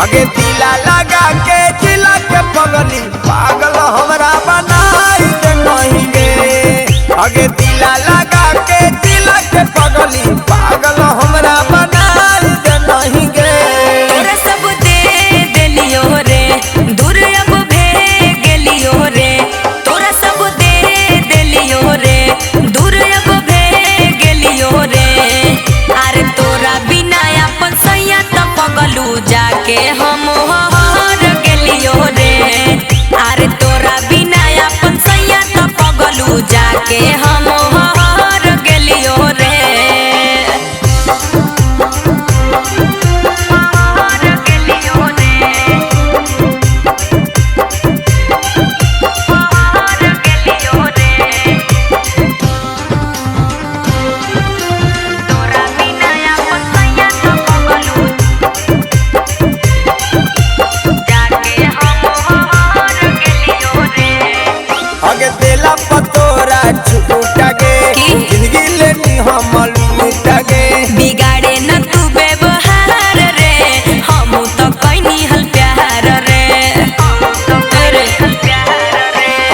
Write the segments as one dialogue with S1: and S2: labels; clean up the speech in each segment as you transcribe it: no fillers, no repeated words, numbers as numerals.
S1: आगे दिला लगा के जिला के पगली पागल हमरा बनाई दे नहीं गे। आगे दिला लगा के जिला के पगली पागल हमरा बनाई दे नहीं गे।
S2: तोरा सब दे देलियो रे दूर अब भे गेलियो रे। तोरा सब दे देलियो रे दूर अब भे गेलियो रे। अरे तोरा बिना अपन सैया त पगलू जाके हम हर गेलियो रे। अरे तोरा बिना अपन सैया त पगलू जाके हम हर गेलियो रे।
S1: आगे दिला पतोरा छूटा गे जिंदगी लेनी हम लूटा गे।
S2: बिगाड़े न तू व्यवहार रे हम तो कैनी हल प्यार रे।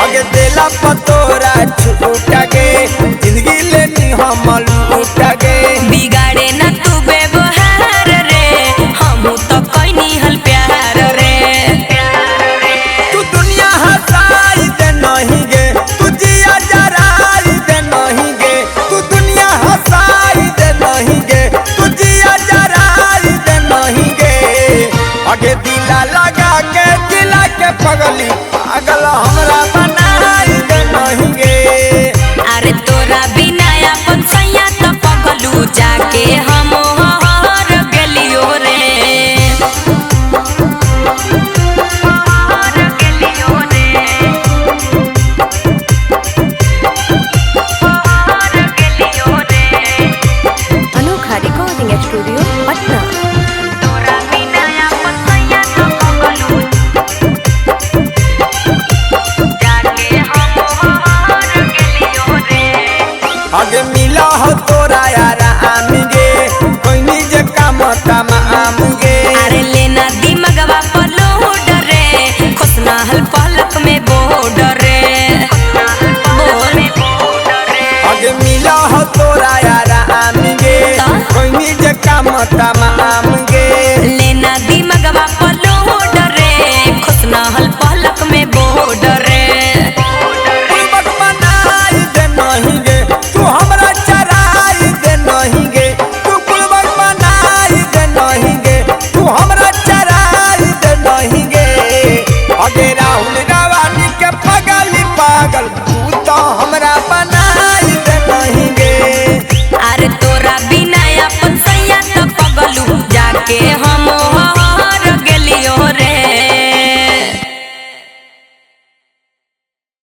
S1: आगे दिला पतोरा छूटा गे जिंदगी लेनी हम लूटा गे।
S2: बिगाड़े न तू व्यवहार रे हम तो कैनी हल प्यार रे।
S1: तू दुनिया हंसाई दे नहीं गे तू जिया जराई दे नहीं गे। तू दुनिया हंसाई दे नहीं गे तू जिया जराई दे नहीं गे। आगे दिला लगा के दिला के पगली पागल हमरा बनाई दे नहीं गे।
S2: अरे तोरा बिना अपन सैया त पगलू जाके हम हर गेलियो रे।
S3: अनोखा रिकॉर्डिंग स्टूडियो पटना।
S2: तोरा बिना अपन सैया त पगलू जाके हम हर गेलियो रे।
S1: आगे मिला हो तोरा यार आम गे कोई निज काम तमाम गे।
S2: अरे लेना दिमगवा पर लोड रे खुशना हल पलक में बोड रे। बोल
S1: आगे मिला हो तोरा यार आम गे कोई निज काम तमाम